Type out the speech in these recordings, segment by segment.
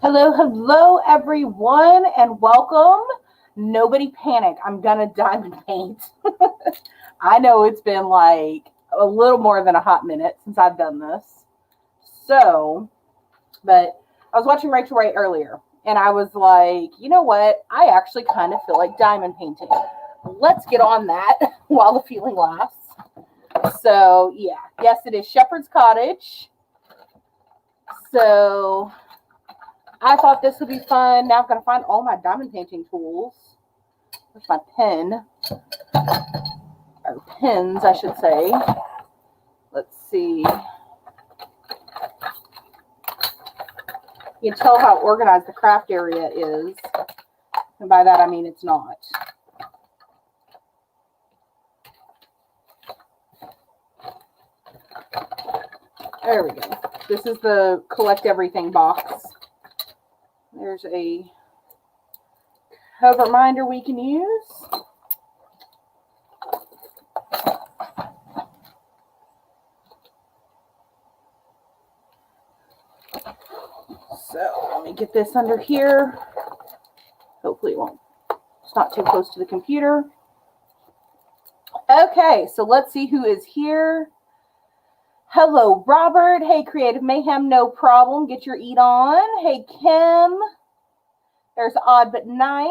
Hello, everyone, and welcome. Nobody panic. I'm gonna diamond paint. I know it's been like a little more than a hot minute since I've done this. But I was watching Rachel Ray earlier, and I was like, you know what? I actually kind of feel like diamond painting. Let's get on that while the feeling lasts. So, yeah. Yes, it is Shepherd's Cottage. So I thought this would be fun. Now I've got to find all my diamond painting tools. Where's my pen? Or pins, I should say. Let's see. You can tell how organized the craft area is. And by that, I mean it's not. There we go. This is the collect everything box. There's a cover reminder we can use. So let me get this under here. Hopefully it won't. It's not too close to the computer. Okay, so let's see who is here. Hello, Robert. Hey, Creative Mayhem, no problem. Get your eat on. Hey, Kim. There's Odd But Nice.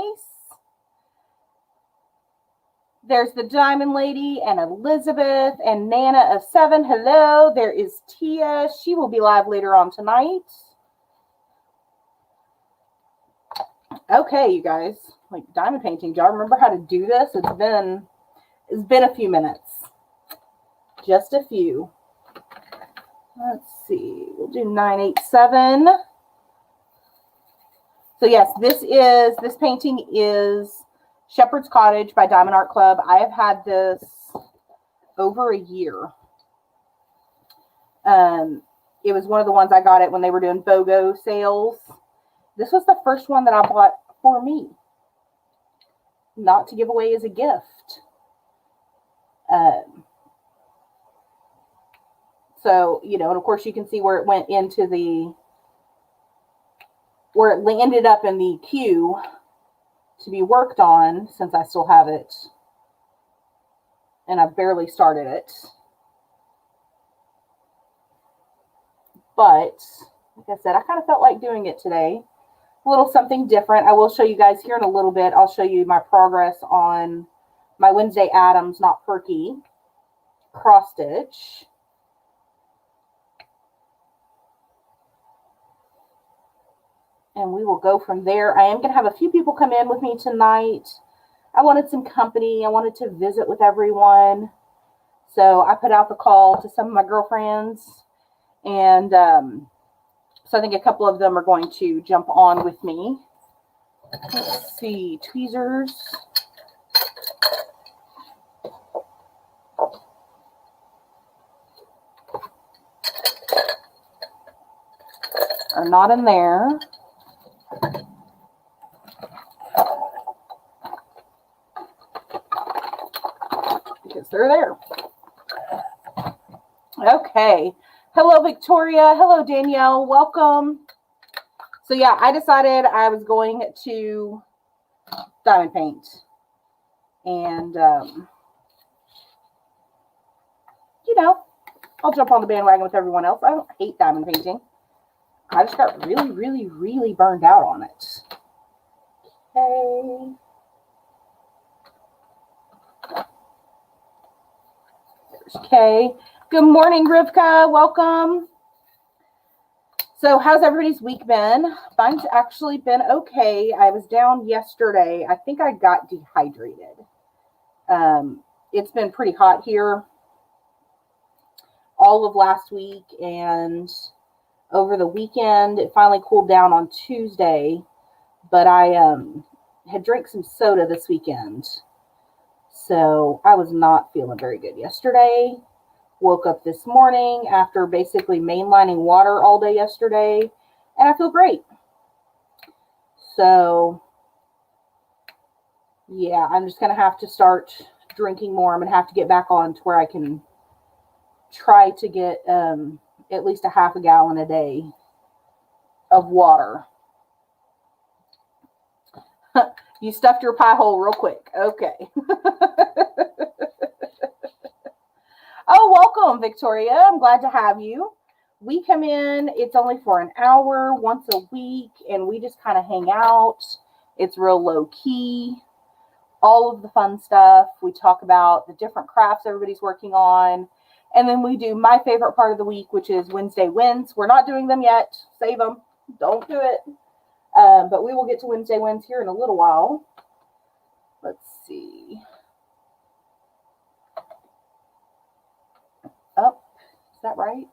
There's the Diamond Lady and Elizabeth and Nana of 7. Hello. There is Tia. She will be live later on tonight. Okay, you guys. Like diamond painting. Do y'all remember how to do this? It's been a few minutes. Just a few. Let's see. We'll do 987. So yes, this painting is Shepherd's Cottage by Diamond Art Club. I have had this over a year. It was one of the ones I got it when they were doing BOGO sales. This was the first one that I bought for me. Not to give away as a gift. So, you know, and of course you can see where it went into where it ended up in the queue to be worked on, since I still have it. And I've barely started it. But, like I said, I kind of felt like doing it today. A little something different. I will show you guys here in a little bit. I'll show you my progress on my Wednesday Addams Not Perky cross stitch. And we will go from there. I am going to have a few people come in with me tonight. I wanted some company. I wanted to visit with everyone. So I put out the call to some of my girlfriends. And so I think a couple of them are going to jump on with me. Let's see. Tweezers. Are not in there. Because they're there. Okay. Hello, Victoria. Hello, Danielle. Welcome. So yeah, I decided I was going to diamond paint. And, you know, I'll jump on the bandwagon with everyone else. I don't hate diamond painting. I just got really, really, really burned out on it. Okay. There's Kay. Good morning, Rivka. Welcome. So how's everybody's week been? Mine's actually been okay. I was down yesterday. I think I got dehydrated. It's been pretty hot here all of last week, and over the weekend, it finally cooled down on Tuesday, but I had drank some soda this weekend. So I was not feeling very good yesterday. Woke up this morning after basically mainlining water all day yesterday, and I feel great. So yeah, I'm just going to have to start drinking more. I'm going to have to get back on to where I can try to get at least a half a gallon a day of water. You stuffed your pie hole real quick. Okay. Oh, welcome, Victoria. I'm glad to have you. We come in, it's only for an hour once a week, and we just kind of hang out. It's real low key. All of the fun stuff. We talk about the different crafts everybody's working on. And then we do my favorite part of the week, which is Wednesday wins. We're not doing them yet. Save them. Don't do it. But we will get to Wednesday wins here in a little while. Let's see. Oh, is that right?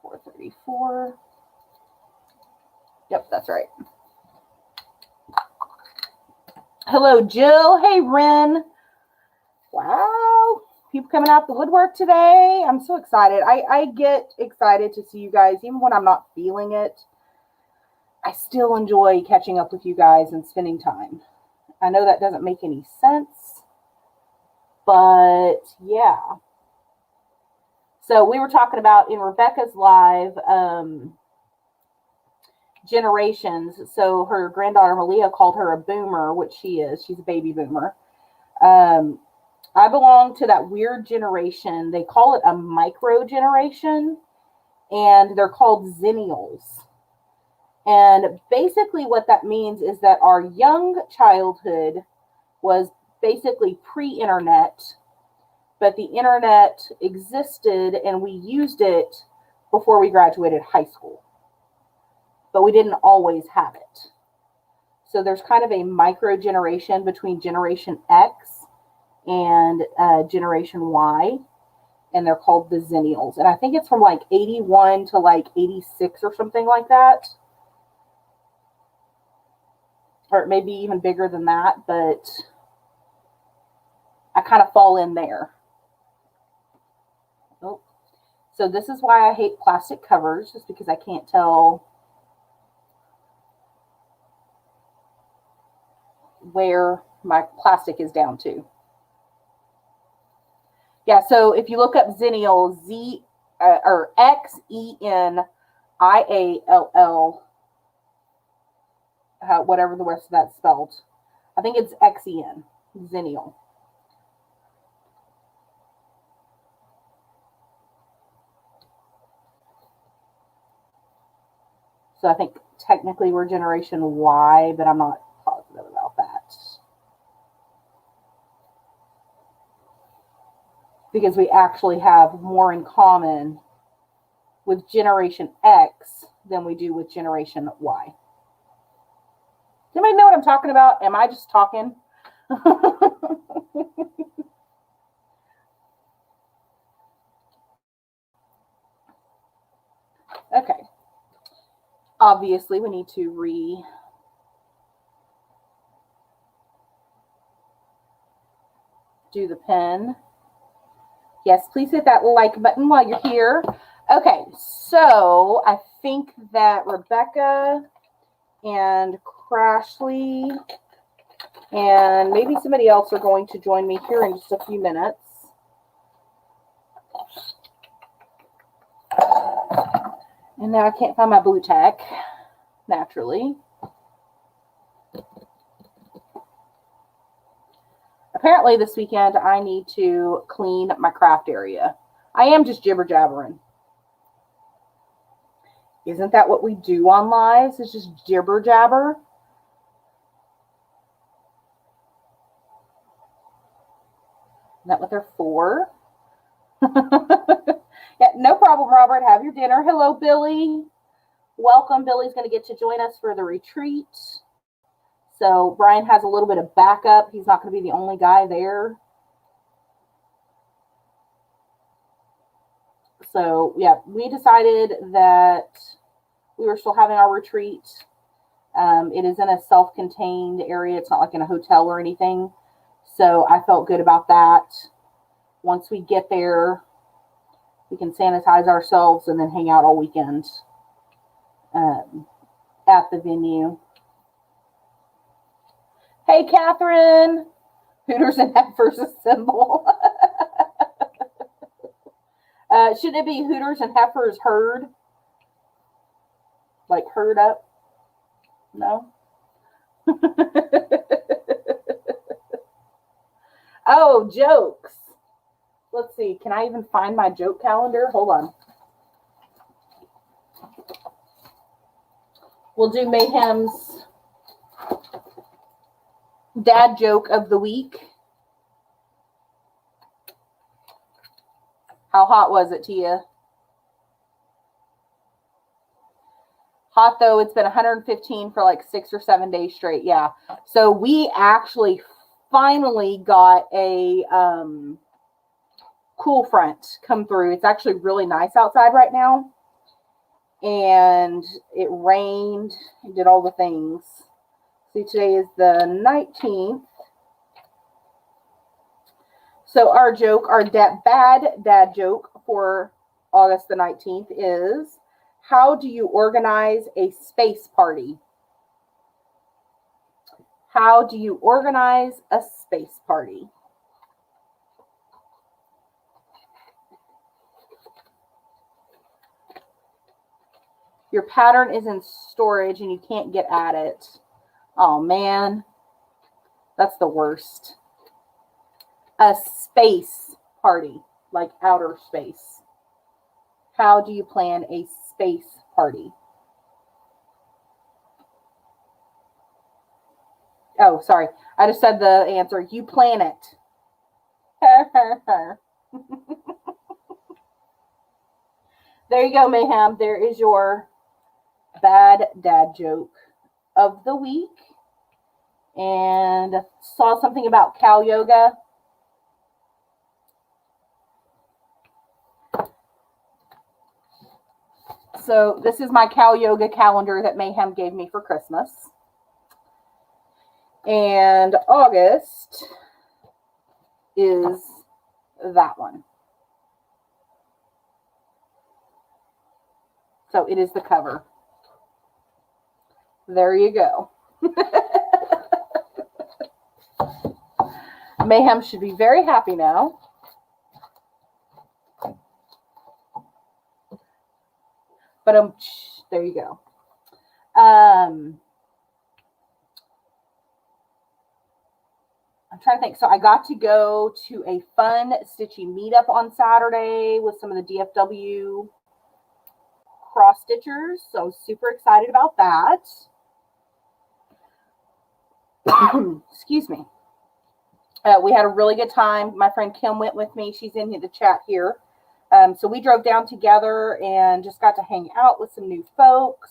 434. Yep, that's right. Hello, Jill. Hey, Ren. Wow. People coming out the woodwork today. I'm so excited. I get excited to see you guys, even when I'm not feeling it. I still enjoy catching up with you guys and spending time. I know that doesn't make any sense, but yeah. So we were talking about in Rebecca's live generations. So her granddaughter Malia called her a boomer, which she is. She's a baby boomer. I belong to that weird generation. They call it a micro generation, and they're called zennials. And basically what that means is that our young childhood was basically pre-internet, but the internet existed and we used it before we graduated high school. But we didn't always have it. So there's kind of a micro generation between Generation X and Generation Y, and they're called the Zennials. And I think it's from like 81 to like 86 or something like that. Or maybe even bigger than that, but I kind of fall in there. Oh. So this is why I hate plastic covers, just because I can't tell where my plastic is down to. Yeah, so if you look up Zennial, or Xeniall, whatever the rest of that's spelled. I think it's Xen, Zennial. So I think technically we're Generation Y, but I'm not positive about that. Because we actually have more in common with Generation X than we do with Generation Y. Does anybody know what I'm talking about? Am I just talking? Okay. Obviously, we need to do the pen. Yes, please hit that like button while you're here. Okay, so I think that Rebecca and Crashly and maybe somebody else are going to join me here in just a few minutes. And now I can't find my blue tack, naturally. Apparently this weekend I need to clean my craft area. I am just jibber jabbering. Isn't that what we do on lives? It's just jibber jabber. Isn't that what they're for? Yeah, no problem, Robert. Have your dinner. Hello, Billy. Welcome. Billy's going to get to join us for the retreat. So Brian has a little bit of backup. He's not going to be the only guy there. So yeah, we decided that we were still having our retreat. It is in a self-contained area. It's not like in a hotel or anything. So I felt good about that. Once we get there, we can sanitize ourselves and then hang out all weekend at the venue. Hey, Catherine. Hooters and Heifers assemble. Should it be Hooters and Heifers herd? Like herd up? No? Oh, jokes. Let's see. Can I even find my joke calendar? Hold on. We'll do Mayhem's dad joke of the week. How hot was it, Tia? Hot, though. It's been 115 for like 6 or 7 days straight. Yeah. So we actually finally got a cool front come through. It's actually really nice outside right now. And it rained. It did all the things. See, today is the 19th. So our joke, our bad dad joke for August the 19th is, how do you organize a space party? How do you organize a space party? Your pattern is in storage and you can't get at it. Oh, man. That's the worst. A space party, like outer space. How do you plan a space party? Oh, sorry. I just said the answer. You plan it. There you go, Mayhem. There is your bad dad joke of the week. And saw something about cow yoga. So this is my cow yoga calendar that Mayhem gave me for Christmas. And August is that one. So it is the cover. There you go. Mayhem should be very happy now. But there you go. I'm trying to think. So I got to go to a fun stitching meetup on Saturday with some of the DFW cross stitchers. So I'm super excited about that. Excuse me. We had a really good time. My friend Kim went with me. She's in the chat here. So we drove down together and just got to hang out with some new folks,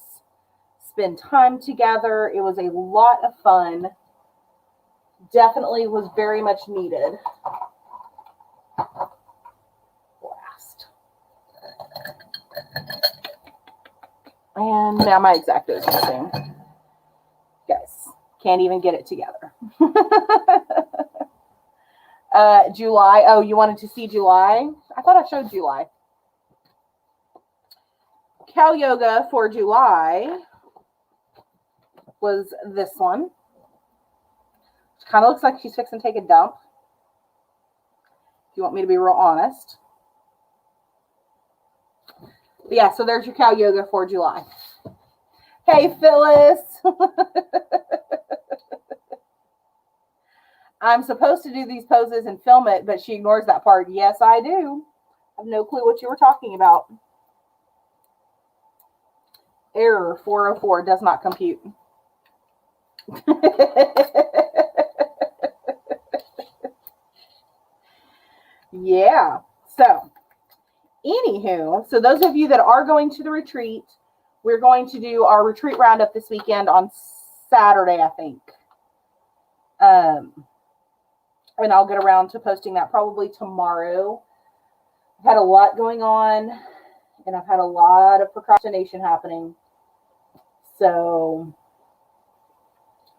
spend time together. It was a lot of fun. Definitely was very much needed. Blast. And now my X-Acto is missing. Guys, can't even get it together. July. Oh, you wanted to see July? I thought I showed July. Cow yoga for July was this one. It kind of looks like she's fixing to take a dump. If you want me to be real honest. But yeah, so there's your cow yoga for July. Hey, Phyllis. I'm supposed to do these poses and film it, but she ignores that part. Yes, I do. I have no clue what you were talking about. Error 404 does not compute. Yeah. So, anywho, so those of you that are going to the retreat, we're going to do our retreat roundup this weekend on Saturday, I think. And I'll get around to posting that probably tomorrow. I've had a lot going on, and I've had a lot of procrastination happening. So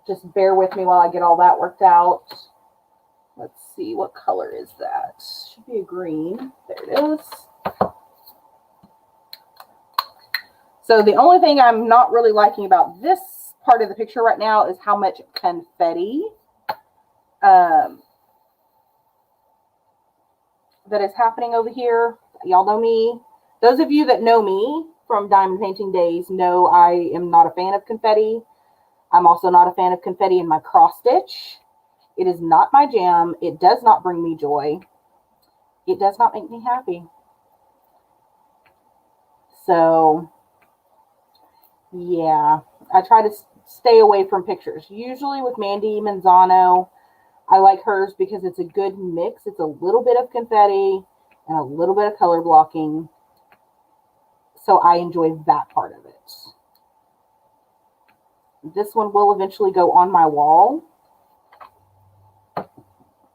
just bear with me while I get all that worked out. Let's see, what color is that? Should be a green. There it is. So the only thing I'm not really liking about this part of the picture right now is how much confetti that is happening over here. Y'all know me. Those of you that know me from Diamond Painting Days know I am not a fan of confetti. I'm also not a fan of confetti in my cross stitch. It is not my jam. It does not bring me joy. It does not make me happy. So, yeah, I try to stay away from pictures. Usually with Mandy Manzano, I like hers because it's a good mix. It's a little bit of confetti and a little bit of color blocking. So I enjoy that part of it. This one will eventually go on my wall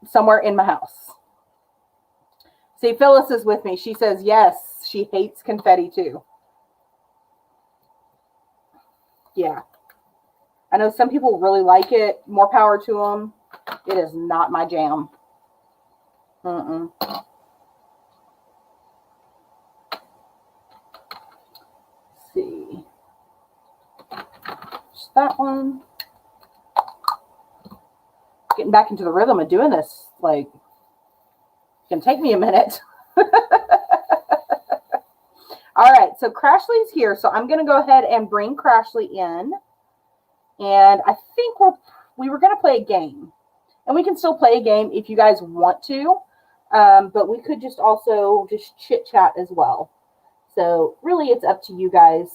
somewhere in my house. See, Phyllis is with me. She says, yes, she hates confetti too. Yeah. I know some people really like it. More power to them. It is not my jam. Let's see. Just that one. Getting back into the rhythm of doing this, like, can take me a minute. All right, so Crashly's here, so I'm going to go ahead and bring Crashly in, and I think we were going to play a game, and we can still play a game if you guys want to, but we could just also just chit chat as well. So really, it's up to you guys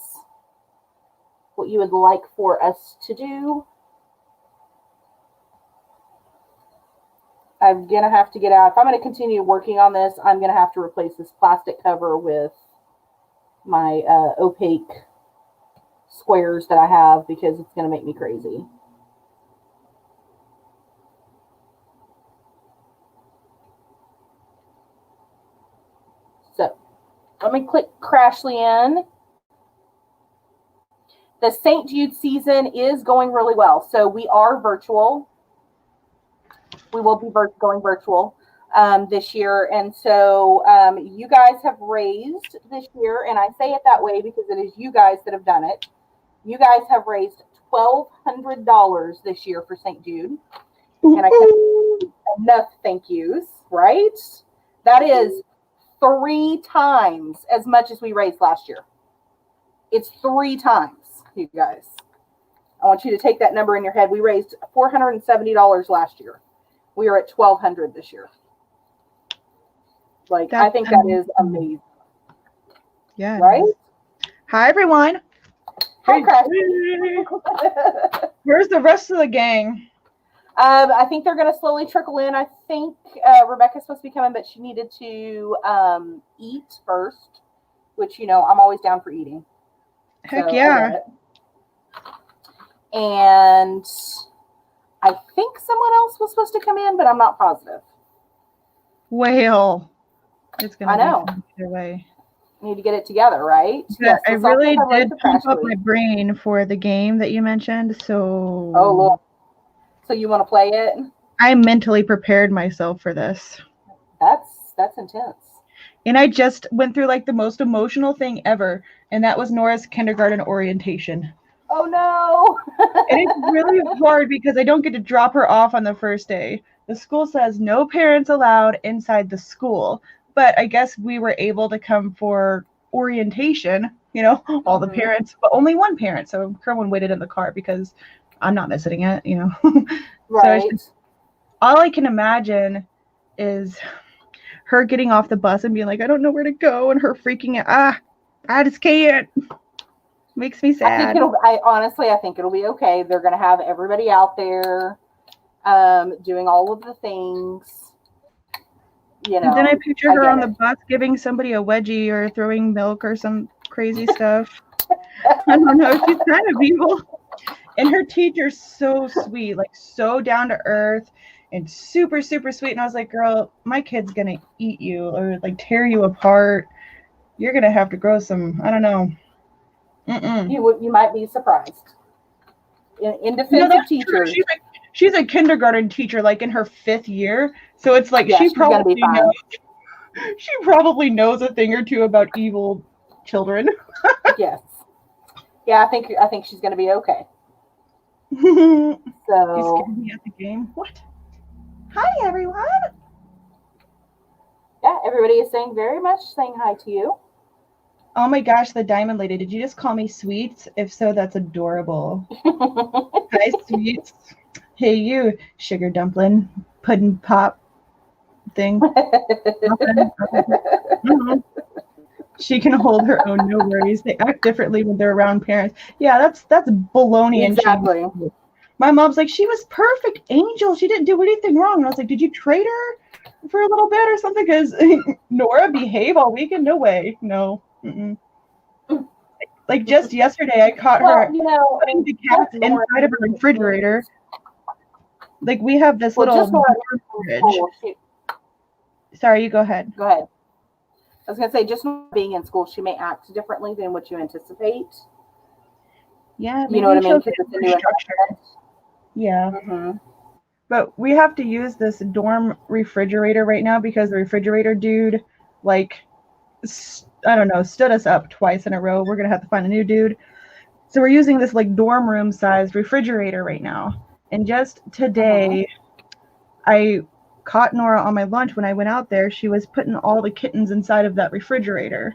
what you would like for us to do. I'm going to have to get out. If I'm going to continue working on this, I'm going to have to replace this plastic cover with my opaque squares that I have because it's going to make me crazy. So let me click Crashly in. The St. Jude season is going really well. So we are virtual. We will be going virtual this year. And so you guys have raised this year, and I say it that way because it is you guys that have done it. You guys have raised $1,200 this year for St. Jude. And I can't enough thank yous, right? That is 3 times as much as we raised last year. It's 3 times, you guys. I want you to take that number in your head. We raised $470 last year. We are at $1,200 this year. Like, I think that is amazing. Yeah. Right? Hi, everyone. Hi, Crash. Where's the rest of the gang? I think they're going to slowly trickle in. I think Rebecca's supposed to be coming, but she needed to eat first, which, you know, I'm always down for eating. Heck so, yeah. And I think someone else was supposed to come in, but I'm not positive. Well, it's going to be either way. Need to get it together, right? Yes, I really did pump up my brain for the game that you mentioned. So, oh Lord, so you want to play it? I mentally prepared myself for this. That's intense. And I just went through like the most emotional thing ever, and that was Nora's kindergarten orientation. Oh no! And it's really hard because I don't get to drop her off on the first day. The school says no parents allowed inside the school. But I guess we were able to come for orientation, you know, all the parents, but only one parent. So Kerwin waited in the car because I'm not missing it, you know. Right. So all I can imagine is her getting off the bus and being like, I don't know where to go, and her freaking out. I just can't. Makes me sad. I think it'll be okay. They're going to have everybody out there doing all of the things. You know, and then I picture her on the bus giving somebody a wedgie or throwing milk or some crazy stuff. I don't know. She's kind of evil. And her teacher's so sweet, like so down to earth and super, super sweet. And I was like, girl, my kid's going to eat you or like tear you apart. You're going to have to grow some, I don't know. You might be surprised. In defense of teachers. She's a kindergarten teacher, like in her 5th year. So it's like she probably knows a thing or two about evil children. Yes. Yeah, I think she's gonna be okay. So you scared me at the game. What? Hi everyone. Yeah, everybody is saying very much saying hi to you. Oh my gosh, the diamond lady. Did you just call me sweets? If so, that's adorable. Hi, sweets. Hey, you, sugar dumpling, pudding pop thing. Nothing. Mhm. She can hold her own, no worries. They act differently when they're around parents. Yeah, that's baloney and shame. Exactly. My mom's like, she was perfect angel. She didn't do anything wrong. And I was like, did you trade her for a little bit or something? Because Nora behave all weekend? No way. No. Mm-mm. Like just yesterday, I caught her Well, you know, putting the just cats Nora inside of a refrigerator. Like we have this well, little just Nora in fridge. school. Sorry, you go ahead. Go ahead. I was gonna say, just Nora being in school, she may act differently than what you anticipate. Yeah, You know what I maybe mean? she'll Because get it's a more new structure. environment. Yeah. Mm-hmm. But we have to use this dorm refrigerator right now because the refrigerator dude, like, I don't know, stood us up twice in a row. We're going to have to find a new dude. So we're using this, like, dorm room sized refrigerator right now. And just today, I caught Nora on my lunch when I went out there. She was putting all the kittens inside of that refrigerator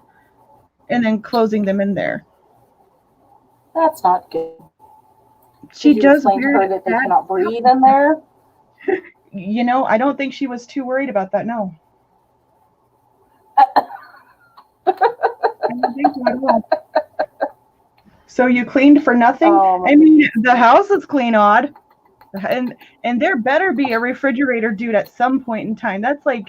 and then closing them in there. That's not good. She Did you does explain to her weird that they bad cannot breathe in there? You know, I don't think she was too worried about that, no. I don't think so at all. So you cleaned for nothing? Oh, I mean, the house is clean, odd. And there better be a refrigerator dude at some point in time. That's like,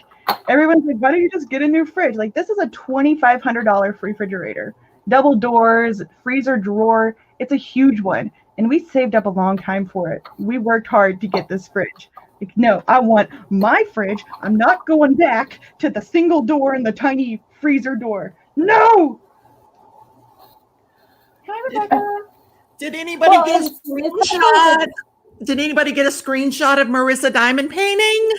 everyone's like, why don't you just get a new fridge? Like, this is a $2,500 refrigerator. Double doors, freezer drawer. It's a huge one. And we saved up a long time for it. We worked hard to get this fridge. Like, no, I want my fridge. I'm not going back to the single door and the tiny freezer door. No! Hi, Rebecca. Did anybody Well, get a it's screenshot? Did anybody get a screenshot of Marissa Diamond painting?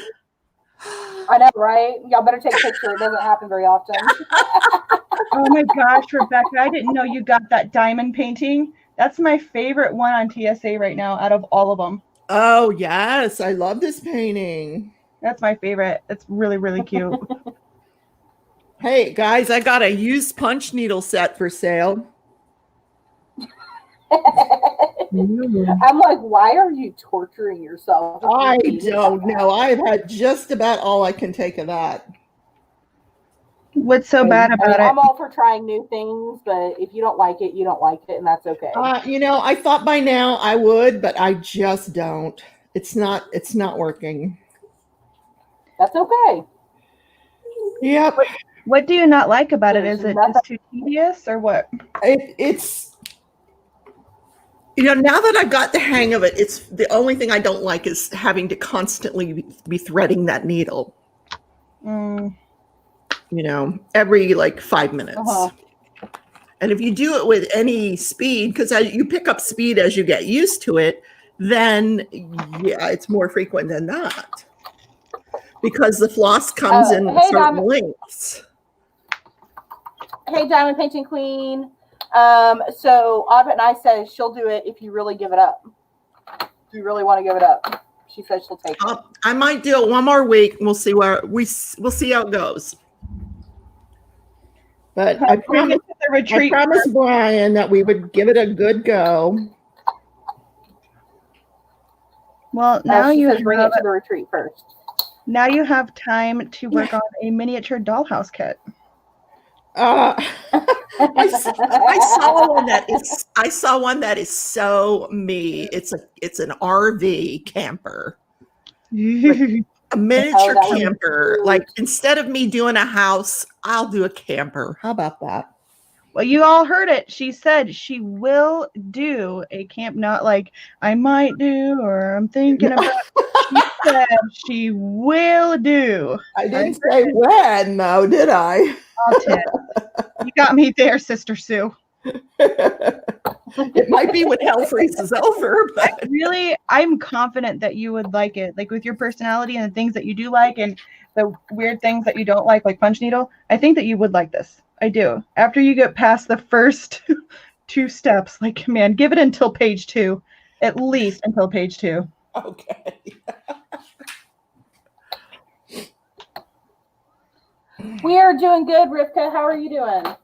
I know, right? Y'all better take a picture. It doesn't happen very often. Oh my gosh, Rebecca, I didn't know you got that diamond painting. That's my favorite one on TSA right now out of all of them. Oh, yes. I love this painting. That's my favorite. It's really, really cute. Hey, guys, I got a used punch needle set for sale. I'm like, why are you torturing yourself? I don't know. I've had just about all I can take of that. What's so bad about it? I'm all for trying new things, but if you don't like it, you don't like it, and that's okay. You know, I thought by now I would, but I just don't. It's not working. That's okay. Yep. What do you not like about it? There's Is it nothing- just too tedious or what? It's, you know, now that I've got the hang of it, it's the only thing I don't like is having to constantly be threading that needle. Mm. You know, every like 5 minutes. And if you do it with any speed, because you pick up speed as you get used to it, then yeah, it's more frequent than that. Because the floss comes in certain lengths. Hey, Diamond Painting Queen. So Audra and I says she'll do it if you really give it up. If you really want to give it up, she says she'll take it. I might do it one more week. And we'll see where we'll see how it goes. But I promised Brian that we would give it a good go. Well, now you says bring it to the retreat first. Now you have time to work on a miniature dollhouse kit. I saw one that is so me. It's an RV camper. Like a miniature camper. Like instead of me doing a house, I'll do a camper. How about that? Well, you all heard it. She said she will do a camp, not like I might do or I'm thinking about. She said she will do. I didn't say when, though, did I? I'll tell. You got me there, Sister Sue. It might be when hell freezes over, but really, I'm confident that you would like it. Like with your personality and the things that you do like and the weird things that you don't like punch needle, I think that you would like this. I do. After you get past the first 2 steps, like, man, give it until page 2. At least until page 2. Okay. We are doing good, Rivka. How are you doing?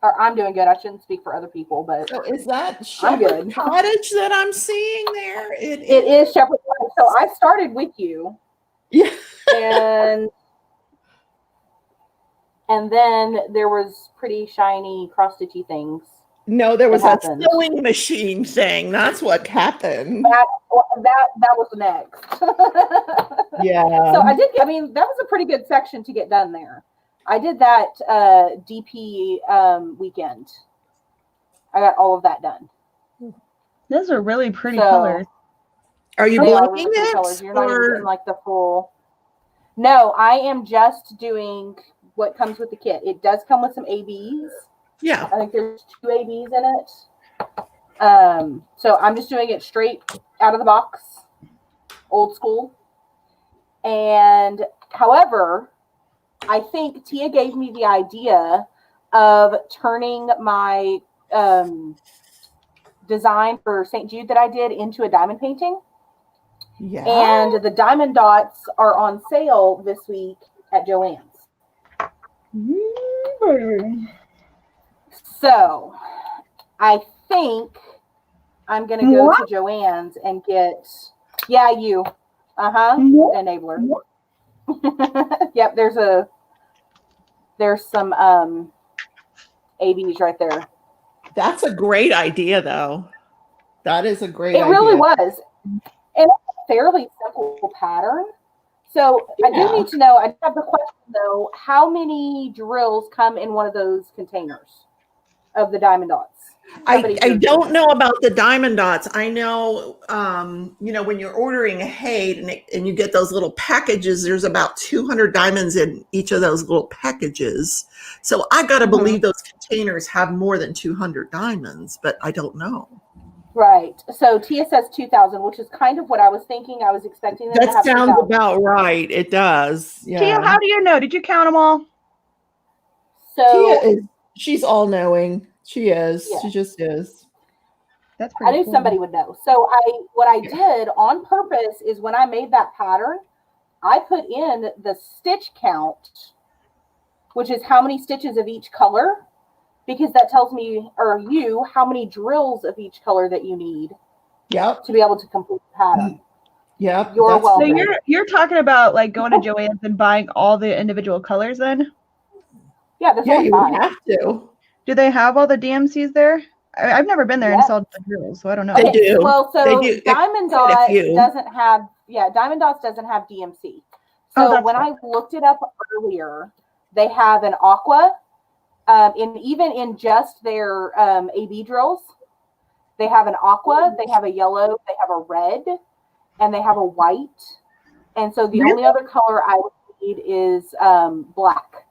Or I'm doing good. I shouldn't speak for other people, but So is that I'm Shepherd good. Cottage that I'm seeing there? It is Shepherd Cottage. So I started with you, Yeah. and then there was pretty shiny cross stitchy things. No, there was that a happened. sewing machine thing. That's what happened. That was next. Yeah. So I did. I mean, that was a pretty good section to get done there. I did that DP weekend. I got all of that done. Those are really pretty So- colors. Are you They are blinking really pretty it? colors. You're not even Or getting like the full. No, I am just doing what comes with the kit. It does come with some ABs. yeah. I think there's 2 ABs in it. So I'm just doing it straight out of the box, old school. And however, I think Tia gave me the idea of turning my design for St. Jude that I did into a diamond painting. Yeah. And the diamond dots are on sale this week at Joann's. So I think I'm going to go to Joann's and get, you. Enabler. Yep, there's some ABs right there. That's a great idea, though. That is a great idea. It really was. And it's a fairly simple pattern. So I do need to know, I have the question though, how many drills come in one of those containers of the diamond dots? I don't know about the diamond dots. I know, when you're ordering a hay and you get those little packages, there's about 200 diamonds in each of those little packages. So I got to believe those containers have more than 200 diamonds, but I don't know. Right. So Tia says 2,000, which is kind of what I was thinking. I was expecting them to That have sounds 2,000. about right. It does. Yeah. Tia, how do you know? Did you count them all? So she's all knowing. She is. Yeah. She just is. That's I pretty knew cool. somebody would know. So what I did on purpose is when I made that pattern, I put in the stitch count, which is how many stitches of each color, because that tells me, or you, how many drills of each color that you need Yep. to be able to complete the pattern. Yep. You're that's welcome. So you're talking about like going to Joann's and buying all the individual colors then? Yeah, there's Yeah, only you 5. would have to. Do they have all the DMCs there? I've never been there and Yes. saw the drills, so I don't know. They do. Well, so They do. Diamond Quite a Dots few. doesn't have, Diamond Dots doesn't have DMC. Oh, So that's when fine. I looked it up earlier, they have an aqua, even in just their AB drills, they have an aqua, they have a yellow, they have a red, and they have a white. And so the Really? only other color I would need is black.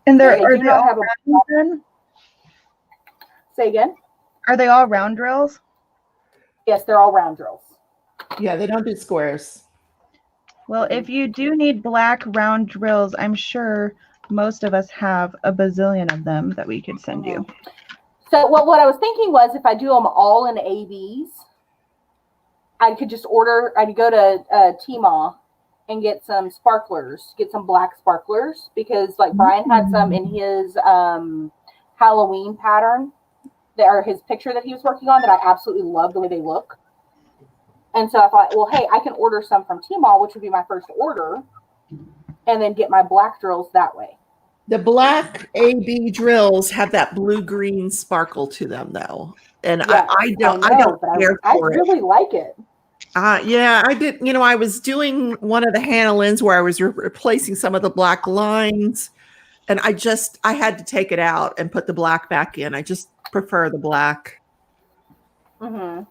And They are do they not all have a- round then? Say again? Are they all round drills? Yes, they're all round drills. Yeah, they don't do squares. Well, if you do need black round drills, I'm sure most of us have a bazillion of them that we could send you. So what I was thinking was if I do them all in ABs, I could just I'd go to Tmall and get some sparklers, get some black sparklers, because like Brian had some in his Halloween pattern, or his picture that he was working on that I absolutely love the way they look. And so I thought, well, hey, I can order some from Tmall, which would be my first order, and then get my black drills that way. The black AB drills have that blue-green sparkle to them, though, and Yes, I don't care I for it. really like it. Yeah, I did. I was doing one of the Hannah-Lynn's where I was replacing some of the black lines, and I had to take it out and put the black back in. I just prefer the black. Mm-hmm.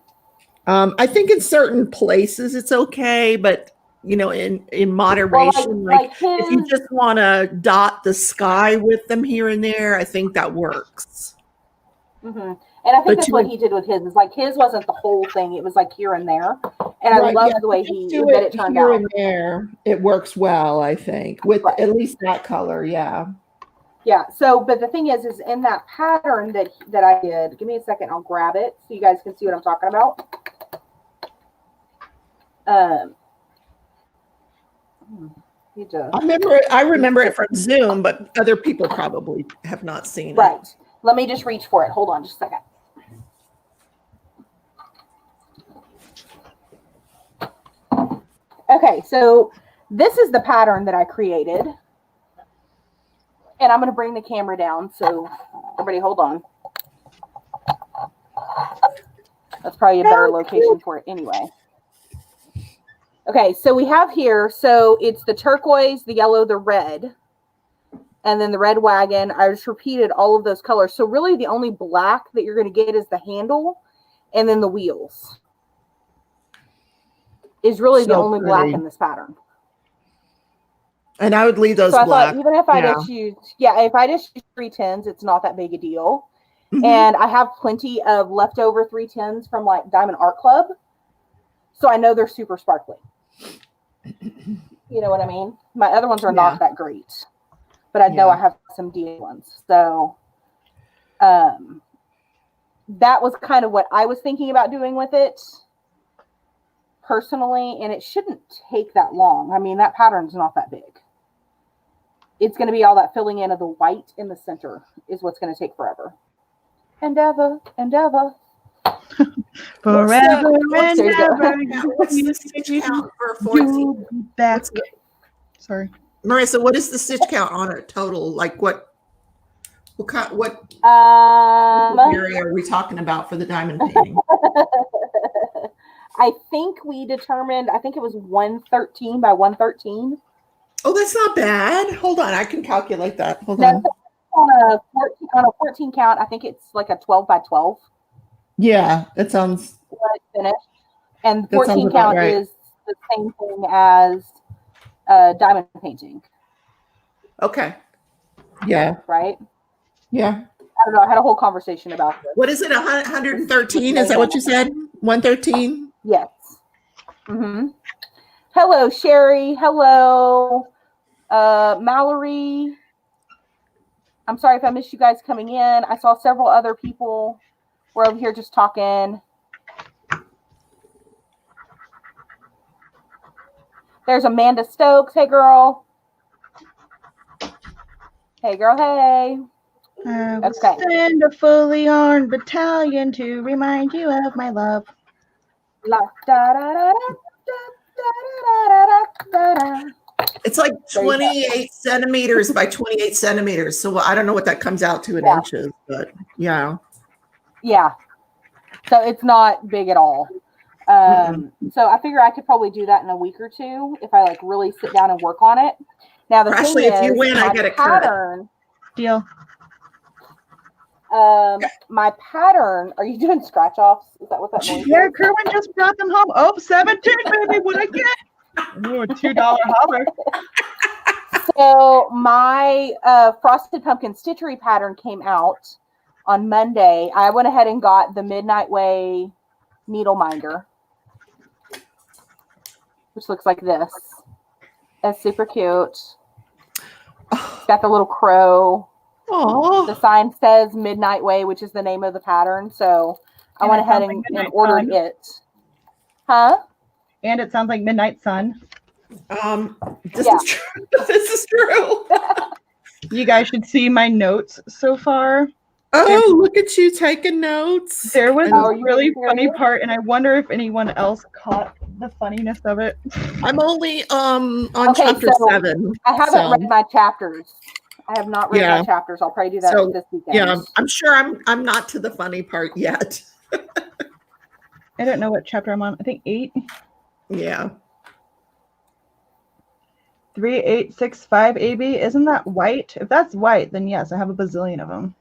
I think in certain places it's okay, but in moderation, if you just want to dot the sky with them here and there, I think that works. Mm-hmm. And I think that's what he did with his. Is like his wasn't the whole thing; it was like here and there. And I love the way it turned here out. and there. It works well, I think, with at least that color. Yeah. Yeah. So, but the thing is in that pattern that I did. Give me a second. I'll grab it so you guys can see what I'm talking about. You just I remember it from Zoom, but other people probably have not seen it. right. Let me just reach for it. Hold on just a second. Okay, so this is the pattern that I created. And I'm going to bring the camera down. So everybody hold on. That's probably a better location for it anyway. Okay, so we have here, so it's the turquoise, the yellow, the red, and then the red wagon. I just repeated all of those colors. So really the only black that you're going to get is the handle and then the wheels. Is really the only black in this pattern. And I would leave those so black. I thought even if I just use, if I just use 310s, it's not that big a deal. Mhm. And I have plenty of leftover 310s from like Diamond Art Club. So I know they're super sparkly. You know what I mean? My other ones are not that great. But I know I have some deal ones. So that was kind of what I was thinking about doing with it personally. And it shouldn't take that long. I mean, that pattern's not that big. It's going to be all that filling in of the white in the center is what's going to take forever. Endeavor. Forever What's and ever. the stitch count for 14? Back. Sorry. Marissa, what is the stitch count on it total? Like what area are we talking about for the diamond painting? I think we determined, I think it was 113 by 113. Oh, that's not bad. Hold on, I can calculate that. Hold on. on. On a 14 count, I think it's like a 12 by 12. Yeah, it sounds. When it's finished. And 14 count is the same thing as diamond painting. Okay. Yeah. Right? Yeah. I don't know. I had a whole conversation about this. What is it? 113? Is that what you said? 113? Yes. Mm-hmm. Hello, Sherry. Hello, Mallory. I'm sorry if I missed you guys coming in. I saw several other people were over here just talking. There's Amanda Stokes. Hey, girl. Hey, girl. Hey. I will send a fully armed battalion to remind you of my love. La, da, da, da, da. It's like 28 centimeters by 28 centimeters. So I don't know what that comes out to in inches, but yeah. Yeah. So it's not big at all. So I figure I could probably do that in a week or two if I like really sit down and work on it. Now the Ashley, thing if you is, win, I get a pattern. Deal. My pattern. Are you doing scratch offs? Is that what that means? Yeah, Kerwin just brought them home. Oh, 17, baby. What I get? Ooh, $2 holler. So my frosted pumpkin stitchery pattern came out on Monday. I went ahead and got the Midnight Way needle minder, which looks like this. That's super cute. It's got the little crow. Aww. The sign says Midnight Way, which is the name of the pattern. So I went ahead and ordered it. Huh? And it sounds like Midnight Sun. This is true. This is true. You guys should see my notes so far. Oh, look at you taking notes. There was a really funny part, and I wonder if anyone else caught the funniness of it. I'm only on chapter 7. I haven't read my chapters. I have not read my chapters. I'll probably do that this weekend. Yeah, I'm sure I'm not to the funny part yet. I don't know what chapter I'm on. I think 8. Yeah. 3865 AB. Isn't that white? If that's white, then yes, I have a bazillion of them.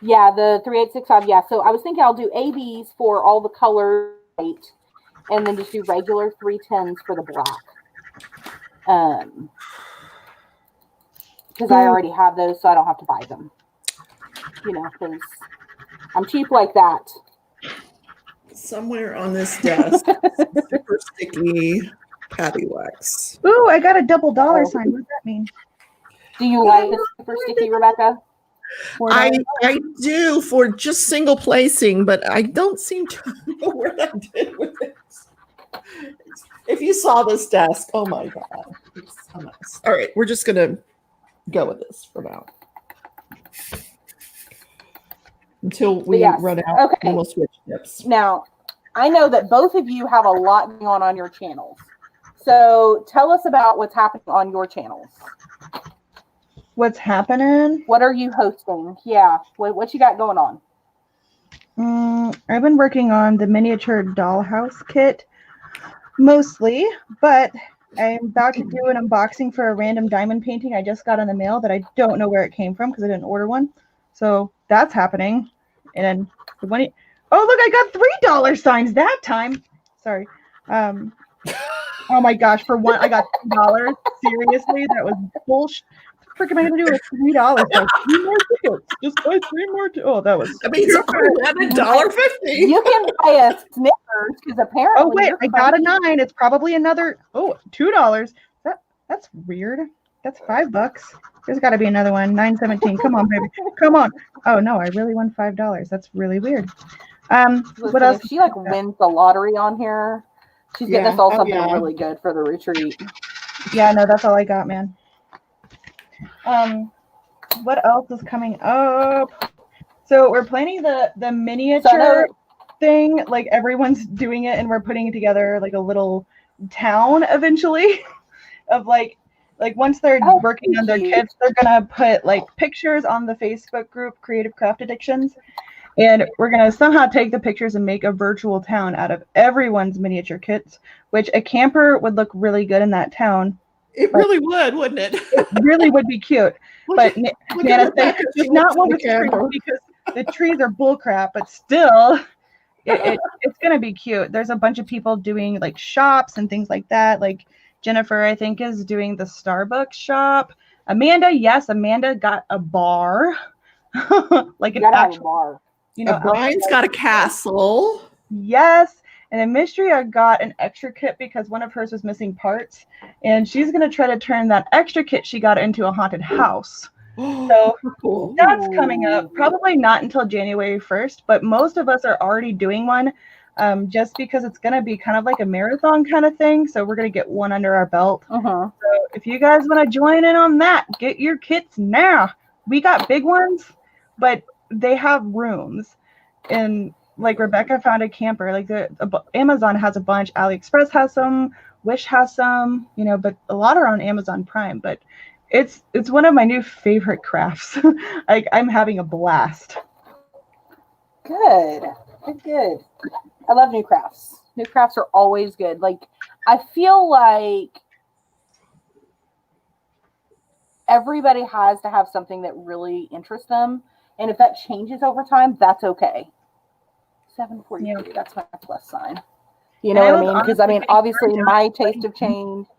Yeah, the 3865. Yeah, so I was thinking I'll do ABs for all the colors, and then just do regular 310s for the black. Because I already have those, so I don't have to buy them. You know, because I'm cheap like that. Somewhere on this desk, super sticky patty wax. Ooh, I got a double dollar sign. What does that mean? Do you like the super sticky, Rebecca? I do for just single placing, but I don't seem to know what I did with it. If you saw this desk, oh my God. It's a mess. All right, we're just gonna go with this for now until we yes. run out. Okay. Then we'll switch tips. Now, I know that both of you have a lot going on your channels. So tell us about what's happening on your channels. What's happening? What are you hosting? Yeah. What you got going on? I've been working on the miniature dollhouse kit mostly, but I'm about to do an unboxing for a random diamond painting I just got in the mail that I don't know where it came from because I didn't order one. So that's happening. And then the money. Oh, look, I got $3 signs that time. Sorry. Oh my gosh, for one, I got $2. Seriously, that was bullshit. What the frick am I gonna do with $3? Like 3 more tickets. Just buy 3 more. Oh, that was. I mean, $11.50. You can buy a Snickers because apparently. Oh wait, I got a 9. It's probably another. Oh, $2. That's weird. That's $5. There's got to be another one. 9.17. Come on, baby. Come on. Oh no, I really won $5. That's really weird. Listen, what else? If she wins the lottery on here, she's getting us all something really good for the retreat. Yeah, no, that's all I got, man. What else is coming up? So we're planning the miniature thing. Like everyone's doing it, and we're putting together like a little town eventually of like once they're working on their kits, they're gonna put like pictures on the Facebook group Creative Craft Addictions, and we're gonna somehow take the pictures and make a virtual town out of everyone's miniature kits, which a camper would look really good in that town. It really would, wouldn't it? It really would be cute. But Nana said it's not one with trees because the trees are bullcrap, but still it's gonna be cute. There's a bunch of people doing like shops and things like that. Like Jennifer, I think, is doing the Starbucks shop. Amanda got a bar. Like an actual bar. You know, Brian's got a castle. Yes. And then Mystery got an extra kit because one of hers was missing parts. And she's going to try to turn that extra kit she got into a haunted house. So that's coming up. Probably not until January 1st, but most of us are already doing one just because it's going to be kind of like a marathon kind of thing. So we're going to get one under our belt. So if you guys want to join in on that, get your kits now. We got big ones, but they have rooms. And like Rebecca found a camper, like Amazon has a bunch, AliExpress has some, Wish has some, you know, but a lot are on Amazon Prime. But it's one of my new favorite crafts. Like I'm having a blast. Good. I love new crafts. New crafts are always good. Like I feel like everybody has to have something that really interests them, and if that changes over time, that's okay. 743. That's my plus sign. You know what I mean? Because I mean, obviously, my taste have changed.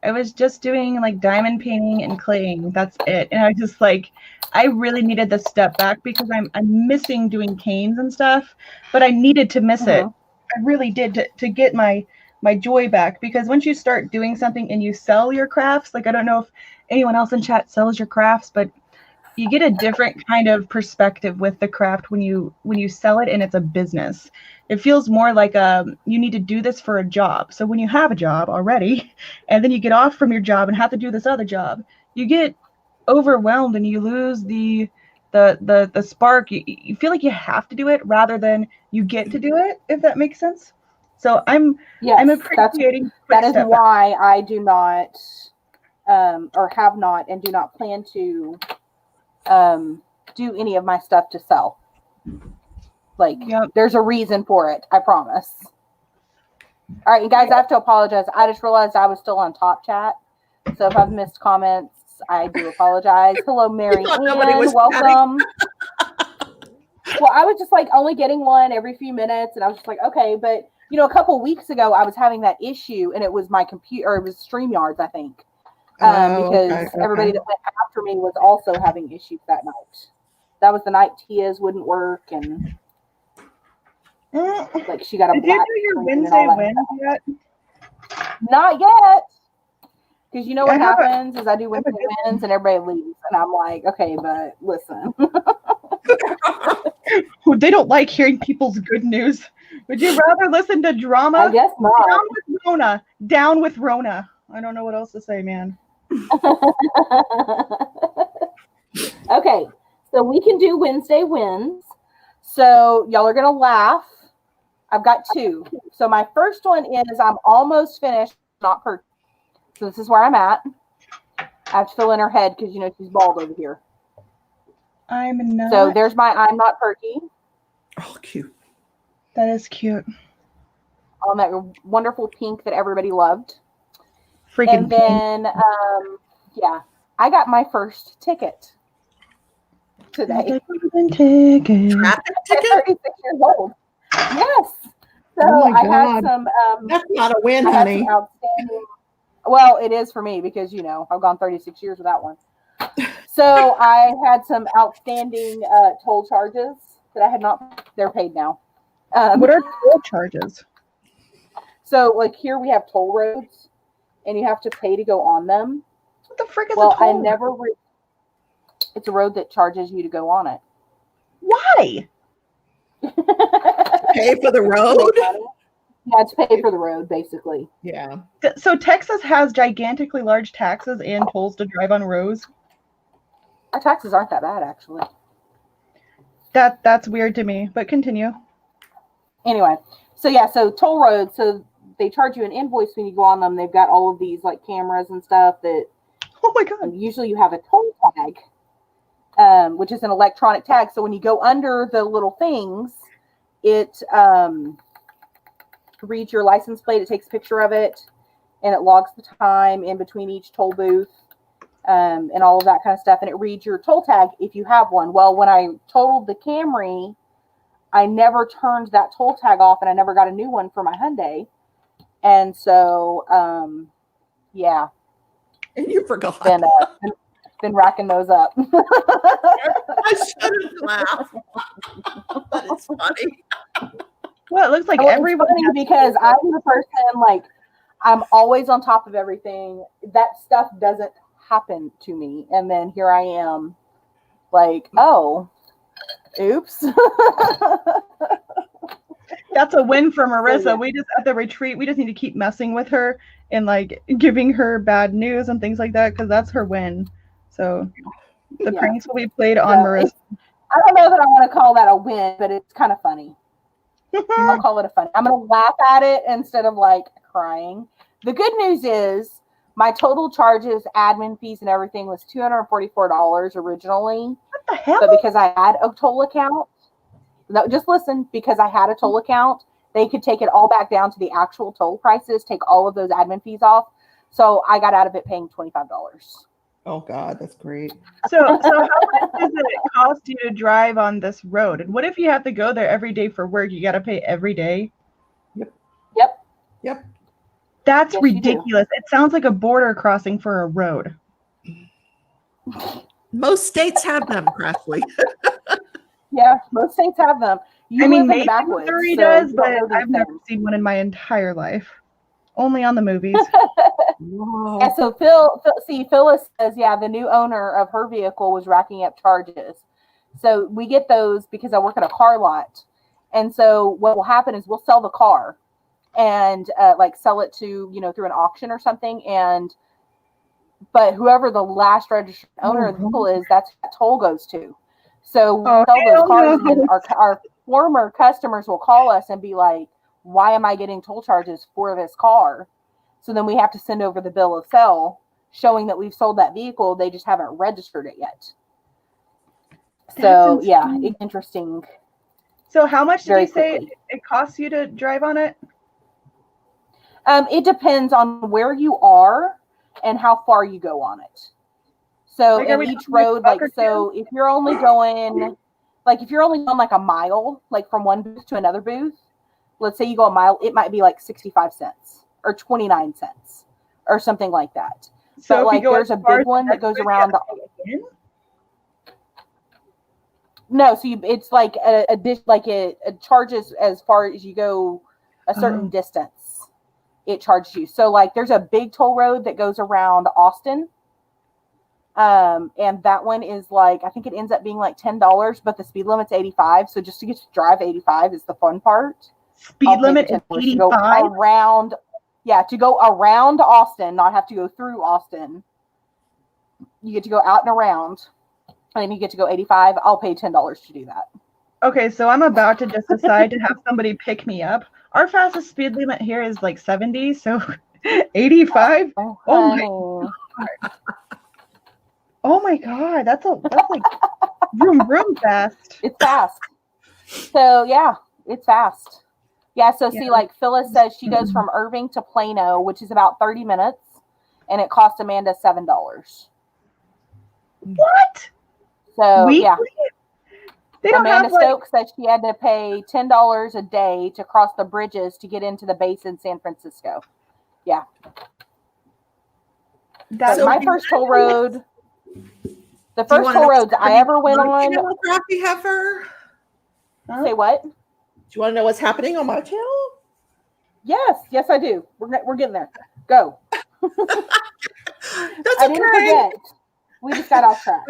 I was just doing like diamond painting and claying. That's it. And I just like, I really needed to step back because I'm missing doing canes and stuff. But I needed to miss it. I really did to get my joy back. Because once you start doing something and you sell your crafts, like I don't know if anyone else in chat sells your crafts, but you get a different kind of perspective with the craft when you sell it and it's a business. It feels more like you need to do this for a job. So when you have a job already and then you get off from your job and have to do this other job, you get overwhelmed and you lose the spark. You feel like you have to do it rather than you get to do it, if that makes sense. So I'm appreciating that is why I do not or have not and do not plan to do any of my stuff to sell. Like there's a reason for it, I promise. All right, you guys, I have to apologize. I just realized I was still on top chat, so if I've missed comments, I do apologize. Hello, Mary Ann, welcome. Well, I was just like only getting one every few minutes, and I was just like, okay, but you know, a couple weeks ago I was having that issue, and it was my computer, or it was StreamYards, I think. Because everybody that went after me was also having issues that night. That was the night Tia's wouldn't work, and like she got a. Did you do your Wednesday wins yet? Not yet, because you know what happens is I do Wednesday wins and everybody leaves, and I'm like, okay, but listen. They don't like hearing people's good news. Would you rather listen to drama? I guess not. Down with Rona. I don't know what else to say, man. Okay, so we can do Wednesday wins. So y'all are gonna laugh. I've got two. So my first one is I'm almost finished, not per. So this is where I'm at. I have to fill in her head because you know she's bald over here. I'm not. So there's my I'm not perky Oh, cute. That is cute. on that wonderful pink that everybody loved. Freaking And then, yeah, I got my first ticket today. Ticket. Traffic At ticket? 36 years old. Yes. So Oh my I had God. some. That's not a win, I had some honey. outstanding. Well, it is for me because you know I've gone 36 years without one. So I had some outstanding toll charges that I had not. They're paid now. What are toll charges? So like here we have toll roads, and you have to pay to go on them. What the frick is Well, a toll I road? never. It's a road that charges you to go on it. Why? Pay for the road? Yeah, it's paid for the road, basically. Yeah. So Texas has gigantically large taxes and tolls to drive on roads. Our taxes aren't that bad, actually. That's weird to me, but continue. Anyway, so yeah, so toll roads, so they charge you an invoice when you go on them. They've got all of these like cameras and stuff that Oh my God. usually you have a toll tag, which is an electronic tag. So when you go under the little things, it reads your license plate, it takes a picture of it, and it logs the time in between each toll booth. And all of that kind of stuff. And it reads your toll tag if you have one. Well, when I totaled the Camry, I never turned that toll tag off and I never got a new one for my Hyundai. And so, yeah. And you forgot. Been racking those up. I shouldn't laugh. But it's funny. Well, it looks like Well, everybody. it's funny because I'm the person, like, I'm always on top of everything. That stuff doesn't happen to me, and then here I am like, oh, oops. That's a win for Marissa. Yeah. We just at the retreat, we just need to keep messing with her and like giving her bad news and things like that because that's her win. So the pranks will be played on Marissa. I don't know that I want to call that a win, but it's kind of funny. I'll call it a fun. I'm gonna laugh at it instead of like crying. The good news is my total charges, admin fees, and everything was $244 originally. What the hell? But because I had a toll account, no, just listen, because I had a toll account, they could take it all back down to the actual toll prices, take all of those admin fees off. So I got out of it paying $25. Oh God, that's great. So how much does it cost you to drive on this road? And what if you have to go there every day for work? You got to pay every day? Yep. That's Yes, ridiculous. It sounds like a border crossing for a road. Most states have them, Presley. Yeah, most states have them. You I mean, live in the maybe backwoods, Missouri so does, you but don't know these I've never things. seen one in my entire life. Only on the movies. Yeah, so Phyllis says, yeah, the new owner of her vehicle was racking up charges. So we get those because I work at a car lot. And so what will happen is we'll sell the car and like sell it to, you know, through an auction or something. But whoever the last registered owner of the vehicle is, that's what toll goes to. So we sell those cars, and then our former customers will call us and be like, why am I getting toll charges for this car? So then we have to send over the bill of sale showing that we've sold that vehicle. They just haven't registered it yet. So yeah, it's interesting. So how much did you say quickly. it costs you to drive on it? It depends on where you are and how far you go on it. So Like, in each road, like, so if you're only going, like, if you're only going like a mile, like from one booth to another booth, let's say you go a mile, it might be like 65 cents or 29 cents or something like that. So but like, there's a big one that goes around. No, so it's like a dish, like it charges as far as you go a certain distance. It charges you. So like, there's a big toll road that goes around Austin. And that one is like, I think it ends up being like $10, but the speed limit's 85. So just to get to drive 85 is the fun part. Speed limit is 85? to go around Austin, not have to go through Austin. You get to go out and around, and you get to go 85. I'll pay $10 to do that. Okay, so I'm about to just decide to have somebody pick me up. Our fastest speed limit here is like 70, so 85. Oh my god, that's like vroom fast. It's fast. So yeah, it's fast. Yeah, so see, like Phyllis says, she goes from Irving to Plano, which is about 30 minutes, and it cost Amanda $7. What? So yeah. They don't Amanda have, like... Stokes said she had to pay $10 a day to cross the bridges to get into the base in San Francisco. Yeah. That's my first toll road. The first toll roads I ever went on. Rocky Heifer. Say what? Do you want to know what's happening on my channel? Yes, I do. We're getting there. Go. That's I didn't forget. We just got off track.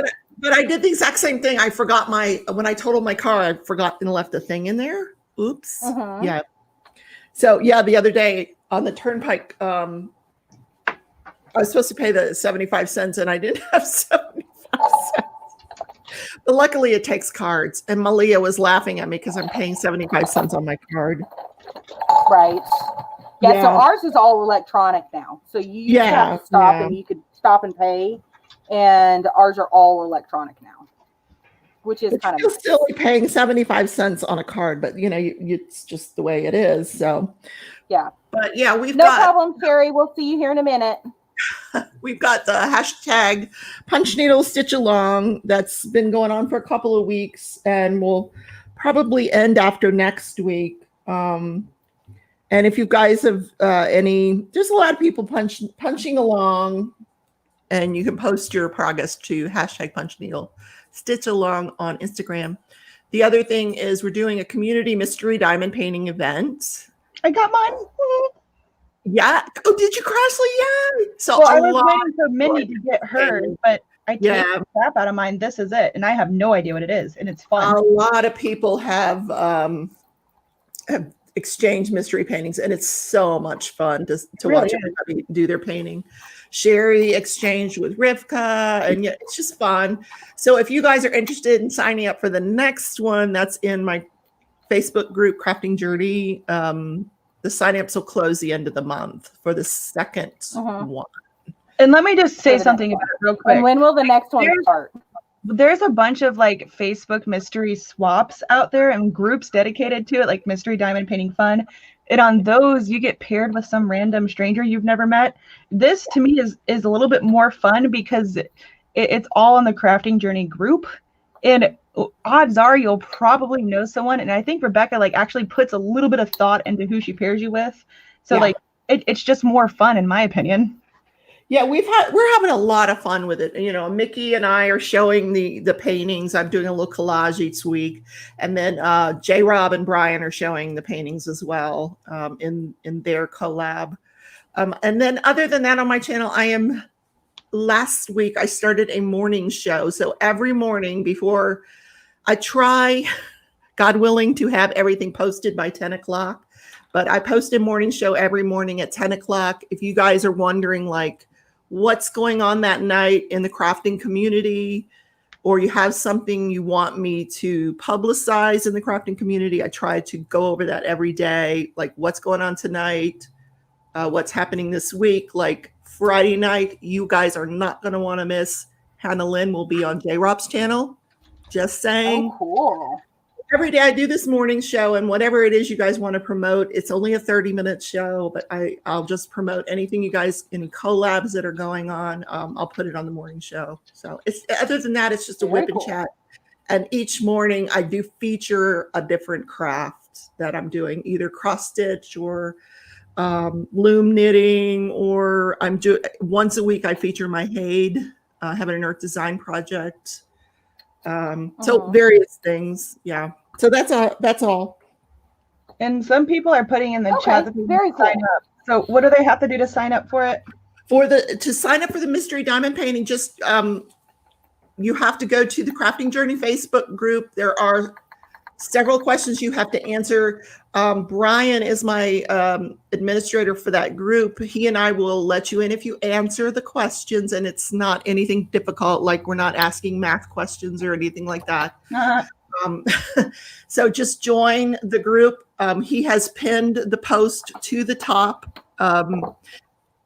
But I did the exact same thing. I forgot when I totaled my car, I forgot and left the thing in there. Oops. Mm-hmm. Yeah. So yeah, the other day on the turnpike, I was supposed to pay the 75 cents and I didn't have 75 cents. But luckily it takes cards. And Malia was laughing at me because I'm paying 75 cents on my card. Right. Yeah, so ours is all electronic now. So you used to have to stop and you could stop and pay. And ours are all electronic now, which is kind of nice. Still paying 75 cents on a card, but it's just the way it is. So yeah. But yeah, we've no problem, Carrie. We'll see you here in a minute. We've got the hashtag punch needle stitch along that's been going on for a couple of weeks and will probably end after next week. And if you guys have there's a lot of people punching along, and you can post your progress to hashtag punch needle stitch along on Instagram. The other thing is we're doing a community mystery diamond painting event. I got mine. Yeah. Oh, did you, Crossley? Yeah. So I was waiting for Minnie to get hers, but I take the crap out of mine. This is it. And I have no idea what it is. And it's fun. A lot of people have exchanged mystery paintings, and it's so much fun to watch everybody do their painting. Sherry exchanged with Rivka, and it's just fun. So if you guys are interested in signing up for the next one, that's in my Facebook group, Crafting Journey. The sign-ups will close the end of the month for the second one. And let me just say something about it real quick. And when will the next one start? There's a bunch of like Facebook mystery swaps out there and groups dedicated to it, like Mystery Diamond Painting Fun. And on those, you get paired with some random stranger you've never met. This, to me, is a little bit more fun because it's all on the Crafting Journey group. And odds are you'll probably know someone. And I think Rebecca actually puts a little bit of thought into who she pairs you with. So it's just more fun, in my opinion. Yeah, we're having a lot of fun with it. Mickey and I are showing the paintings. I'm doing a little collage each week, and then J. Rob and Brian are showing the paintings as well in their collab. And then other than that, on my channel, last week I started a morning show. So every morning before I try, God willing, to have everything posted by 10 o'clock, but I post a morning show every morning at 10 o'clock. If you guys are wondering what's going on that night in the crafting community, or you have something you want me to publicize in the crafting community, I try to go over that every day, like what's going on tonight, what's happening this week. Like Friday night, you guys are not going to want to miss. Hannah Lynn will be on J-Rob's channel. Just saying. Oh, cool. Every day I do this morning show, and whatever it is you guys want to promote, it's only a 30-minute show, but I'll just promote anything you guys, any collabs that are going on. I'll put it on the morning show. So it's, other than that, it's just a whip and chat. And each morning I do feature a different craft that I'm doing, either cross stitch or loom knitting, or I'm doing once a week I feature my Haid, having an earth design project. So various things. Yeah. So that's all. And some people are putting in the chat that they very cool. sign up. So what do they have to do to sign up for it? To sign up for the mystery diamond painting, just you have to go to the Crafting Journey Facebook group. There are several questions you have to answer. Brian is my administrator for that group. He and I will let you in if you answer the questions, and it's not anything difficult, like we're not asking math questions or anything like that. Um, so just join the group. He has pinned the post to the top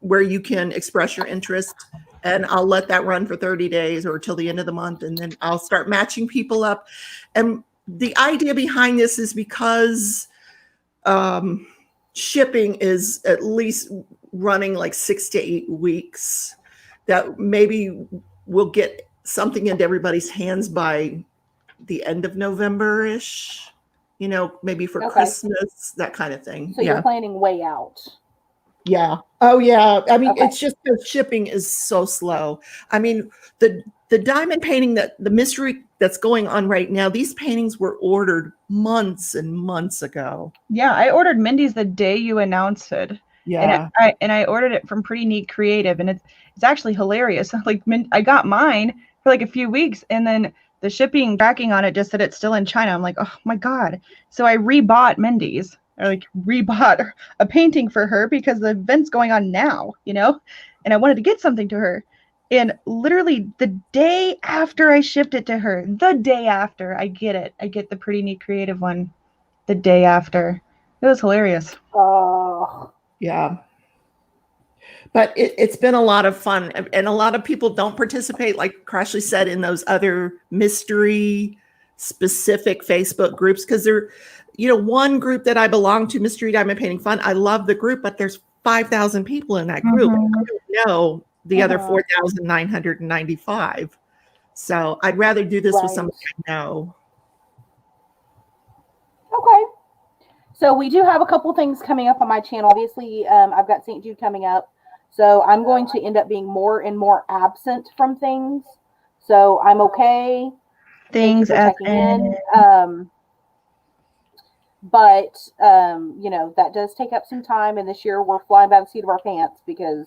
where you can express your interest, and I'll let that run for 30 days or till the end of the month, and then I'll start matching people up. And the idea behind this is because shipping is at least running like 6 to 8 weeks, that maybe we'll get something into everybody's hands by the end of November-ish, maybe for Christmas, that kind of thing. So you're planning way out. Yeah. Oh, yeah. I mean, it's just that shipping is so slow. I mean, the diamond painting, the mystery that's going on right now, these paintings were ordered months and months ago. Yeah, I ordered Mindy's the day you announced it. Yeah. And I ordered it from Pretty Neat Creative, and it's actually hilarious. Like, I got mine for like a few weeks, and then the shipping tracking on it just said it's still in China. I'm like, oh my God. So I rebought Mindy's. I rebought a painting for her because the event's going on now, and I wanted to get something to her. And literally the day after I shipped it to her, the day after I get it, I get the Pretty Neat Creative one the day after. It was hilarious. Oh, yeah. But it's been a lot of fun, and a lot of people don't participate, like Crashly said, in those other mystery specific Facebook groups, because they're, one group that I belong to, Mystery Diamond Painting Fun, I love the group, but there's 5,000 people in that group. I don't know the other 4,995. So I'd rather do this with somebody I know. Okay. So we do have a couple things coming up on my channel. Obviously, I've got St. Jude coming up. So I'm going to end up being more and more absent from things. So I'm okay. Things checking in. But that does take up some time. And this year we're flying by the seat of our pants because,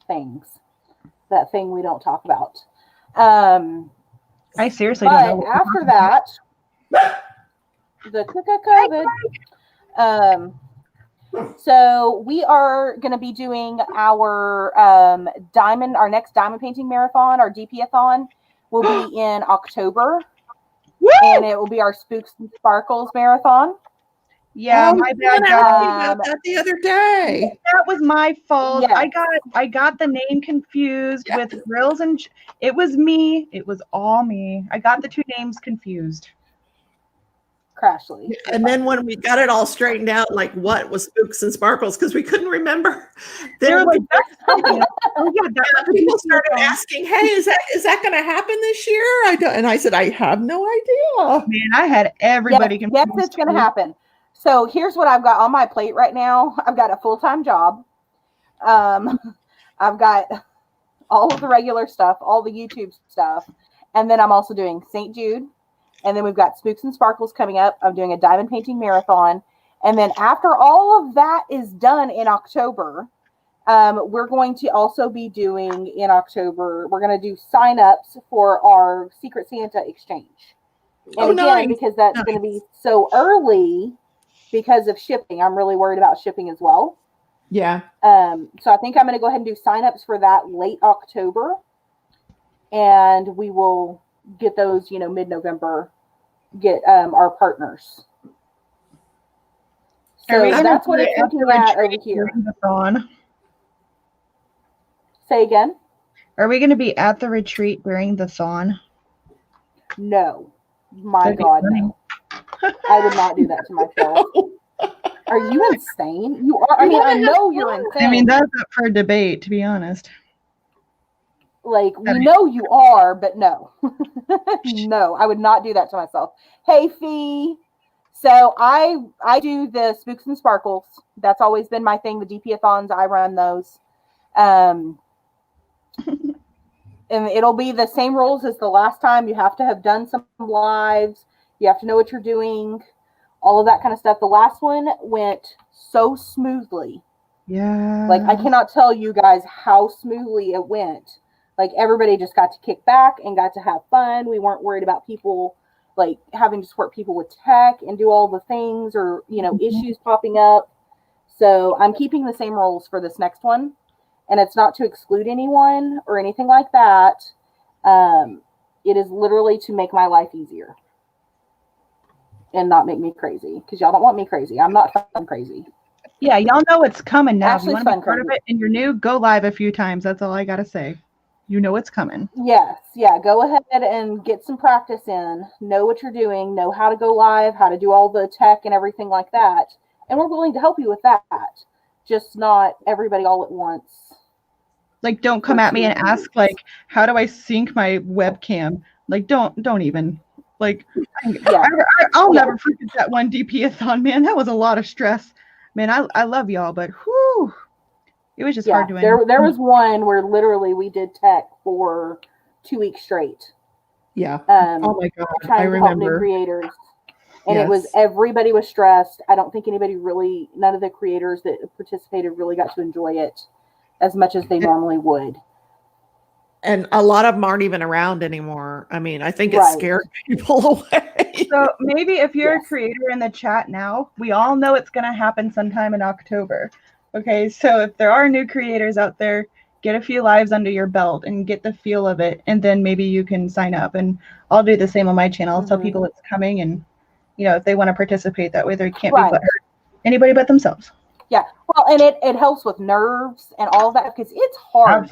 things. That thing we don't talk about. I seriously don't know. After that, the COVID. So we are going to be doing our next diamond painting marathon, our DP-a-thon, will be in October. Woo! And it will be our Spooks and Sparkles marathon. Yeah, my bad. About that the other day. That was my fault. Yes. I got the name confused with Grills and it was me. It was all me. I got the two names confused. Crashly. And then when we got it all straightened out, like what was Spooks and Sparkles, because we couldn't remember. Then people started asking, "Hey, is that going to happen this year?" And I said, "I have no idea." Man, I had everybody confused. Yes, it's going to happen. So here's what I've got on my plate right now. I've got a full-time job. I've got all of the regular stuff, all the YouTube stuff, and then I'm also doing St. Jude. And then we've got Spooks and Sparkles coming up. I'm doing a diamond painting marathon. And then after all of that is done in October, we're going to also be doing in October, we're going to do sign-ups for our Secret Santa exchange. And again, because that's going to be so early because of shipping, I'm really worried about shipping as well. Yeah. So I think I'm going to go ahead and do sign-ups for that late October. And we will get those, mid-November, get our partners. So that's what it's looking at over here. Say again? Are we going to be at the retreat during the thon? No. My God, no. I would not do that to myself. Are you insane? You are. I mean, I know you're insane. I mean, that's up for debate, to be honest. Like, we know you are, but no. No, I would not do that to myself. Hey, Fee. So I do the Spooks and Sparkles. That's always been my thing. The DP-a-thons, I run those. And it'll be the same rules as the last time. You have to have done some lives. You have to know what you're doing. All of that kind of stuff. The last one went so smoothly. Yeah. Like, I cannot tell you guys how smoothly it went. Like, everybody just got to kick back and got to have fun. We weren't worried about people like having to support people with tech and do all the things, or, issues popping up. So I'm keeping the same roles for this next one. And it's not to exclude anyone or anything like that. It is literally to make my life easier and not make me crazy, because y'all don't want me crazy. I'm not fun crazy. Yeah, y'all know it's coming now. Ashley's if you want to fun be part of crazy. it and you're new, go live a few times. That's all I got to say. You know it's coming. Yes. Yeah. Go ahead and get some practice in. Know what you're doing. Know how to go live, how to do all the tech and everything like that. And we're willing to help you with that. Just not everybody all at once. Like, don't come at me and ask, like, how do I sync my webcam? Like, don't even. Like, I'll never forget that one DP-a-thon, man. That was a lot of stress. Man, I love y'all, but whew, it was just hard doing. There was one where literally we did tech for 2 weeks straight. Yeah. Oh my God. Trying to help new creators. And it was, everybody was stressed. I don't think none of the creators that participated really got to enjoy it as much as they normally would. And a lot of them aren't even around anymore. I mean, I think it scared people away. So maybe if you're a creator in the chat now, we all know it's going to happen sometime in October. Okay, so if there are new creators out there, get a few lives under your belt and get the feel of it. And then maybe you can sign up. And I'll do the same on my channel. I'll tell people it's coming. And, if they want to participate that way, they can't be butthurt. Anybody but themselves. Yeah. Well, and it helps with nerves and all of that, because it's hard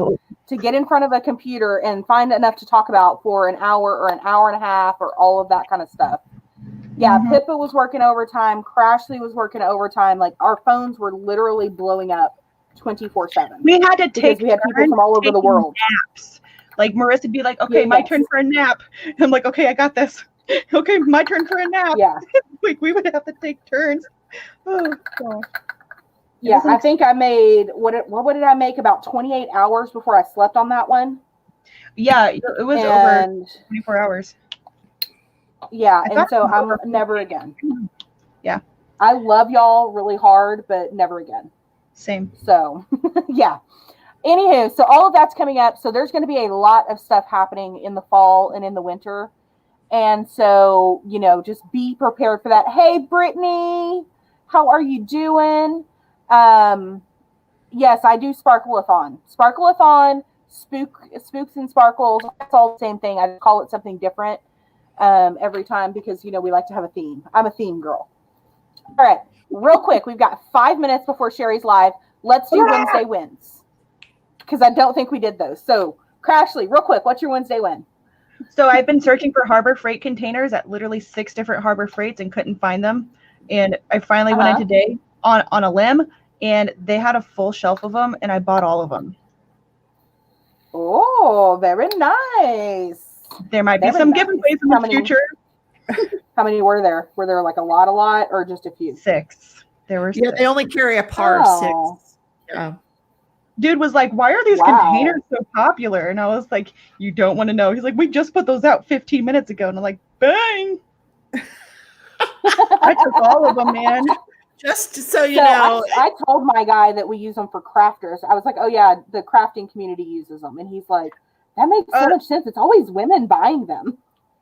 to get in front of a computer and find enough to talk about for an hour or an hour and a half or all of that kind of stuff. Yeah. Pippa was working overtime. Crashly was working overtime. Like, our phones were literally blowing up 24/7. We had to take we had people from all over the world. Naps. Like, Marisa'd be like, okay, my turn for a nap. I'm like, okay, I got this. Okay, my turn for a nap. Yeah. Like, we would have to take turns. Oh, gosh. Yeah, I think I made, what did I make? About 28 hours before I slept on that one. Yeah, it was over 24 hours. Yeah, and so I'm never again. Yeah. I love y'all really hard, but never again. Same. So, yeah. Anywho, so all of that's coming up. So there's going to be a lot of stuff happening in the fall and in the winter. And so, just be prepared for that. Hey, Brittany, how are you doing? Yes, I do Sparkle-a-thon. Sparkle-a-thon, Spooks and Sparkles. It's all the same thing. I call it something different every time, because, we like to have a theme. I'm a theme girl. All right, real quick. We've got 5 minutes before Sherry's live. Let's do Wednesday wins, because I don't think we did those. So, Crashly, real quick, what's your Wednesday win? So I've been searching for Harbor Freight containers at literally 6 different Harbor Freights and couldn't find them. And I finally went in today on a limb, and they had a full shelf of them, and I bought all of them. Oh, very nice. There might be some giveaways in the future. How many were there? Were there like a lot, or just a few? 6. There were 6. Yeah, they only carry a par of 6. Yeah. Dude was like, why are these containers so popular? And I was like, you don't want to know. He's like, we just put those out 15 minutes ago. And I'm like, bang. I took all of them, man. Just so you know. I told my guy that we use them for crafters. I was like, oh, yeah, the crafting community uses them. And he's like, that makes so much sense. It's always women buying them.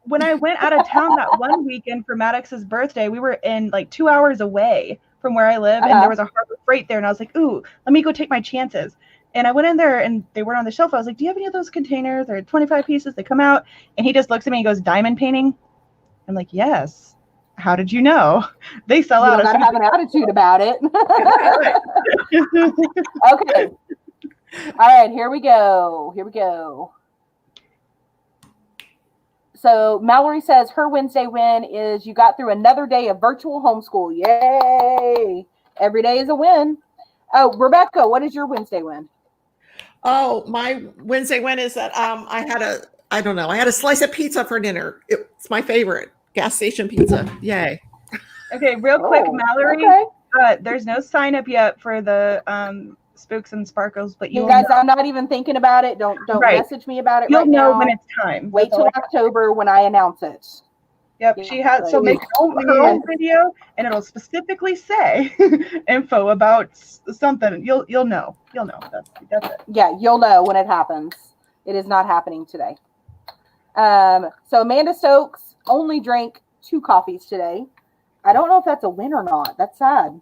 When I went out of town that one weekend for Maddox's birthday, we were in like 2 hours away from where I live, and there was a Harbor Freight there, and I was like, ooh, let me go take my chances. And I went in there, and they weren't on the shelf. I was like, do you have any of those containers? They're 25 pieces. They come out, and he just looks at me and goes, diamond painting? I'm like, yes. How did you know? They sell out. You gotta have an attitude about it. Okay. All right, here we go. So Mallory says her Wednesday win is you got through another day of virtual homeschool. Yay! Every day is a win. Oh, Rebecca, what is your Wednesday win? Oh, my Wednesday win is that I had a slice of pizza for dinner. It's my favorite, gas station pizza. Yay. Okay, real quick, Mallory. Okay. There's no sign up yet for the Spooks and Sparkles, but you guys, I'm not even thinking about it. Don't message me about it. You'll know when it's time. Wait till October when I announce it. Yep, she has. So make her own video, and it'll specifically say info about something. You'll know. You'll know. That's it. Yeah, you'll know when it happens. It is not happening today. So Amanda Stokes, only drank 2 coffees today. I don't know if that's a win or not. That's sad.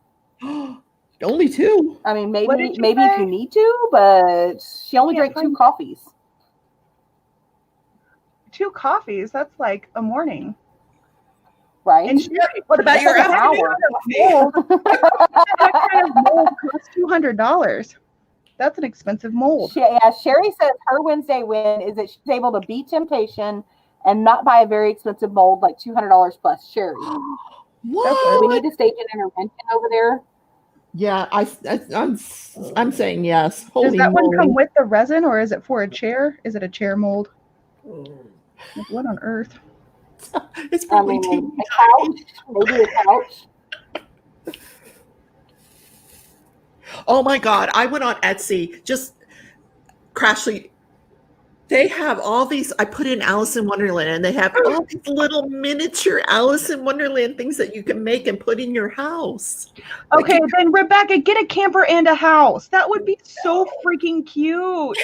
Only 2. I mean, What did maybe you if say? you need to, but she only Can't drank 2 find it. coffees. 2 coffees. That's like a morning. Right? And What about That's your like an afternoon hour. coffee? that kind of mold costs $200. That's an expensive mold. Sherry says her Wednesday win is that she's able to beat temptation and not buy a very expensive mold like $200 plus. Sherry, What? we need to stage an intervention over there. Yeah, I'm saying yes. Does Holy that one moly. come with the resin, or is it for a chair? Is it a chair mold? Like, what on earth? It's I probably mean, teeny a couch, maybe a couch. Oh my God. I went on Etsy, just Crashly. They have all these, I put in Alice in Wonderland, and they have all these little miniature Alice in Wonderland things that you can make and put in your house. Okay, then Rebecca, get a camper and a house. That would be so freaking cute.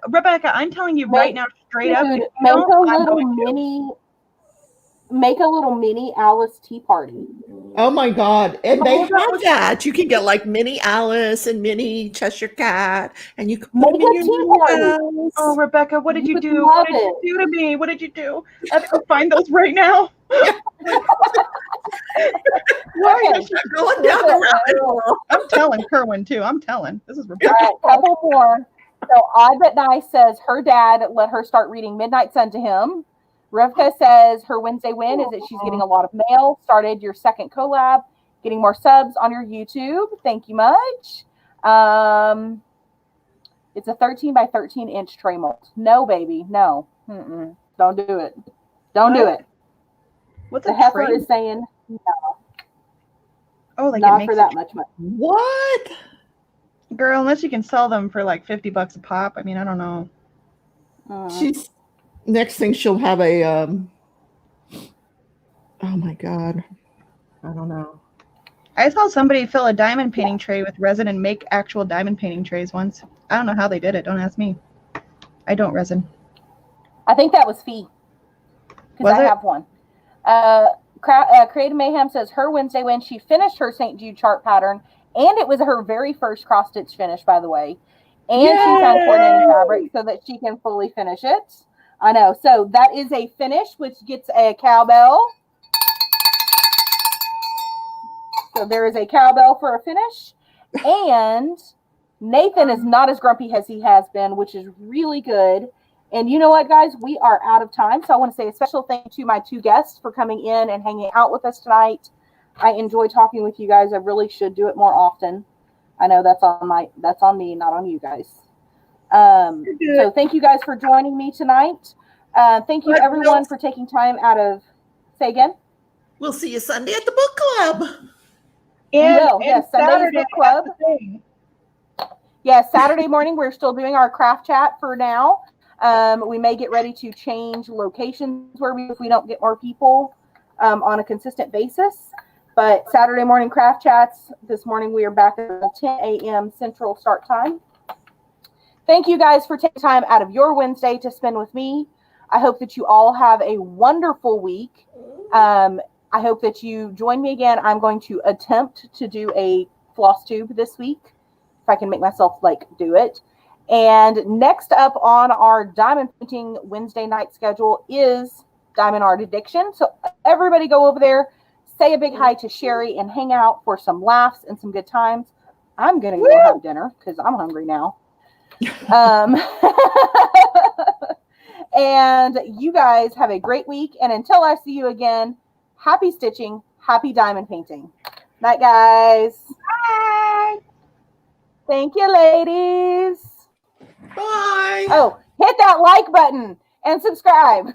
Rebecca, I'm telling you right now, straight up, if Dude, you make don't, a I'm little going to. mini Alice tea party. Oh my God. And they Oh, have that was- that. You can get like mini Alice and mini Cheshire Cat, and you can put Make them in a your tea little party. house. Oh, Rebecca, what did you would do? love What did it. you do to me? What did you do? I have to go find those right now. Why? Okay. Going down the rabbit hole. I'm telling Kerwin too. I'm telling. This is Rebecca. All right, couple more. So Odd But Nice says her dad let her start reading Midnight Sun to him. Rivka says her Wednesday win is that she's getting a lot of mail. Started your second collab, getting more subs on your YouTube. Thank you much. It's a 13 by 13 inch tray mold. No, baby, no. Mm-mm. Don't do it. Don't do it. What's The a heifer tray? is saying no, Oh, like it not makes for that much money. What? Girl, unless you can sell them for like $50 a pop. I mean, I don't know. She's next thing she'll have a oh my God. I don't know. I saw somebody fill a diamond painting tray with resin and make actual diamond painting trays once. I don't know how they did it. Don't ask me. I don't resin. I think that was Fee. Because Was I it? have one. Creative Mayhem says her Wednesday when she finished her St. Jude chart pattern, and it was her very first cross stitch finish, by the way. And she found coordinating fabric so that she can fully finish it. I know. So that is a finish, which gets a cowbell. So there is a cowbell for a finish. And Nathan is not as grumpy as he has been, which is really good. And you know what, guys? We are out of time. So I want to say a special thank you to my 2 guests for coming in and hanging out with us tonight. I enjoy talking with you guys. I really should do it more often. I know that's on me, not on you guys. So thank you guys for joining me tonight. Thank you everyone for taking time out of, say again? We'll see you Sunday at the book club. Yes, Sunday's book club. Yes, Saturday morning we're still doing our craft chat for now. We may get ready to change locations if we don't get more people on a consistent basis. But Saturday morning craft chats. This morning we are back at 10 a.m. Central start time. Thank you guys for taking time out of your Wednesday to spend with me. I hope that you all have a wonderful week. I hope that you join me again. I'm going to attempt to do a floss tube this week, if I can make myself do it. And next up on our diamond painting Wednesday night schedule is Diamond Art Addiction. So everybody go over there, say a big hi to Sherry, and hang out for some laughs and some good times. I'm going to go have dinner because I'm hungry now. And you guys have a great week. And until I see you again, happy stitching, happy diamond painting. Night, guys. Bye. Thank you, ladies. Bye. Oh, hit that like button and subscribe.